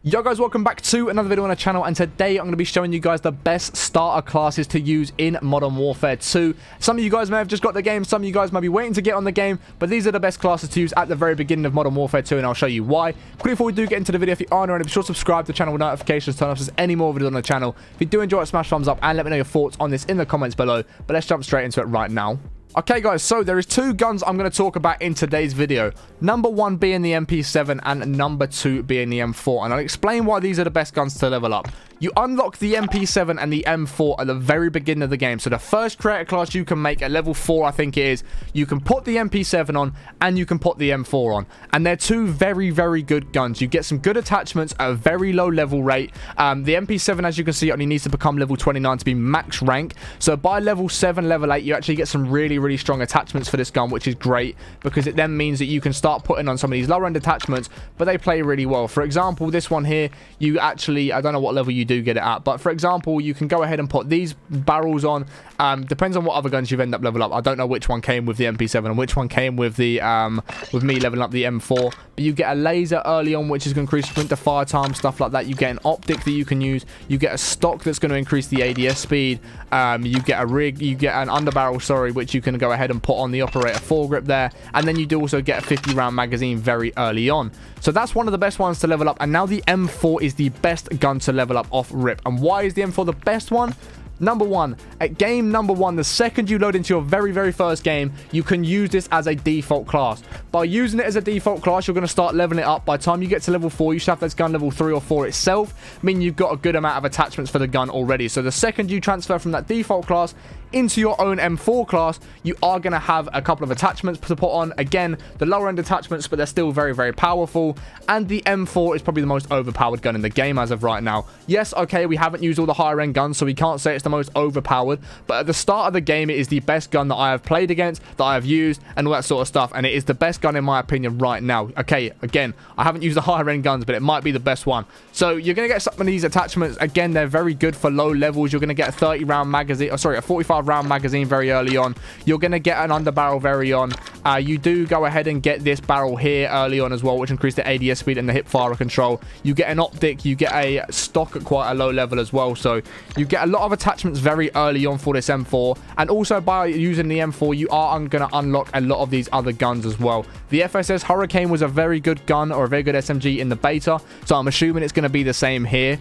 Yo guys, welcome back to another video on the channel, and today I'm going to be showing you guys the best starter classes to use in Modern Warfare 2. Some of you guys may have just got the game, some of you guys might be waiting to get on the game, but these are the best classes to use at the very beginning of Modern Warfare 2, and I'll show you why. Quickly before we do get into the video, if you aren't already, be sure to subscribe to the channel with notifications, turn off if there's any more videos on the channel. If you do enjoy it, smash thumbs up and let me know your thoughts on this in the comments below, but let's jump straight into it right now. Okay guys, so there is two guns I'm going to talk about in today's video. Number one being the MP7 and number two being the M4. And I'll explain why these are the best guns to level up. You unlock the MP7 and the M4 at the very beginning of the game. So the first creator class you can make at level 4, I think it is, you can put the MP7 on and you can put the M4 on. And they're two very, very good guns. You get some good attachments at a very low level rate. The MP7, as you can see, only needs to become level 29 to be max rank. So by level 7, level 8, you actually get some really strong attachments for this gun, which is great because it then means that you can start putting on some of these lower end attachments, but they play really well. For example, this one here, you actually, I don't know what level you do get it at, but for example, you can go ahead and put these barrels on. Depends on what other guns you've ended up leveling up. I don't know which one came with the MP7 and which one came with the with me leveling up the M4, but you get a laser early on, which is going to increase sprint to fire time, stuff like that. You get an optic that you can use. You get a stock that's going to increase the ADS speed. You get a rig, you get an underbarrel, sorry, which you can go ahead and put on the operator foregrip there, and then you do also get a 50 round magazine very early on. So that's one of the best ones to level up, and now the M4 is the best gun to level up off rip. And why is the M4 the best one? Number one, at game number one, the second you load into your very first game, you can use this as a default class. By using it as a default class, you're going to start leveling it up. By the time you get to level 4, you should have this gun level 3 or 4 itself, meaning you've got a good amount of attachments for the gun already. So the second you transfer from that default class into your own M4 class, you are going to have a couple of attachments to put on. Again, the lower end attachments, but they're still very powerful. And the M4 is probably the most overpowered gun in the game as of right now. Yes, okay, we haven't used all the higher end guns, so we can't say it's the most overpowered, but at the start of the game, it is the best gun that I have played against, that I have used, and all that sort of stuff, and it is the best gun in my opinion right now. Okay, again, I haven't used the higher end guns, but it might be the best one. So you're going to get some of these attachments. Again, they're very good for low levels. You're going to get a 30 round magazine, or sorry, a 45 round magazine very early on. You're going to get an underbarrel very on. You do go ahead and get this barrel here early on as well, which increases the ADS speed and the hip fire control. You get an optic, you get a stock at quite a low level as well, so you get a lot of attachments very early on for this M4. And also by using the M4, you are going to unlock a lot of these other guns as well. The FSS Hurricane was a very good gun, or a very good SMG in the beta, so I'm assuming it's going to be the same here.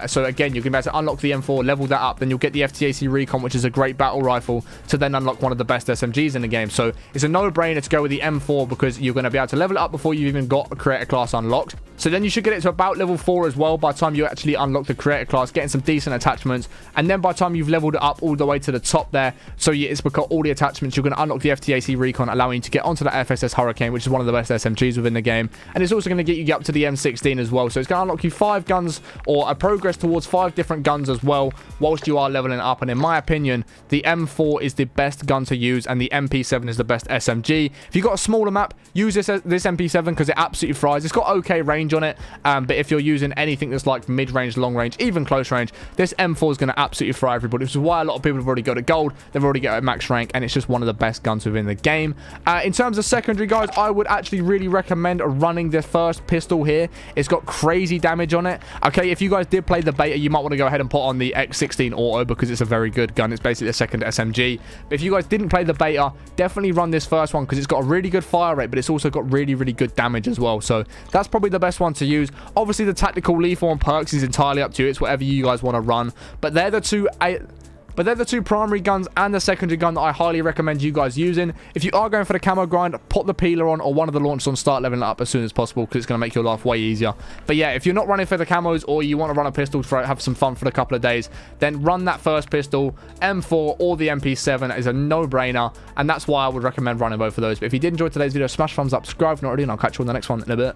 So again, you can be able to unlock the M4, level that up, then you'll get the FTAC Recon, which is a great battle rifle, to then unlock one of the best SMGs in the game. So it's a no-brainer to go with the M4 because you're going to be able to level it up before you've even got a creator class unlocked. So then you should get it to about level 4 as well by the time you actually unlock the creator class, getting some decent attachments. And then by the time you've leveled it up all the way to the top there, so it's got all the attachments, you're going to unlock the FTAC Recon, allowing you to get onto that FSS Hurricane, which is one of the best SMGs within the game. And it's also going to get you up to the M16 as well. So it's going to unlock you 5 guns, or a progress towards 5 different guns as well, whilst you are leveling it up. And in my opinion, the M4 is the best gun to use, and the MP7 is the best SMG. If you've got a smaller map, use this MP7 because it absolutely fries. It's got okay range on it, but if you're using anything that's like mid-range, long range, even close range, this M4 is going to absolutely fry everybody, which is why a lot of people have already got it gold. They've already got it max rank, and it's just one of the best guns within the game. In terms of secondary, guys, I would actually really recommend running the first pistol here. It's got crazy damage on it. Okay, if you guys did play the beta, you might want to go ahead and put on the X16 Auto because it's a very good gun. It's basically a second SMG. But if you guys didn't play the beta, definitely run this first one because it's got a really good fire rate, but it's also got really good damage as well. So that's probably the best one to use. Obviously, the tactical lethal and perks is entirely up to you. It's whatever you guys want to run. But they're the two primary guns and the secondary gun that I highly recommend you guys using. If you are going for the camo grind, put the peeler on or one of the launchers on, start leveling it up as soon as possible because it's going to make your life way easier. But yeah, if you're not running for the camos or you want to run a pistol to have some fun for a couple of days, then run that first pistol. M4 or the MP7 is a no-brainer, and that's why I would recommend running both of those. But if you did enjoy today's video, smash thumbs up, subscribe if not already, and I'll catch you on the next one in a bit.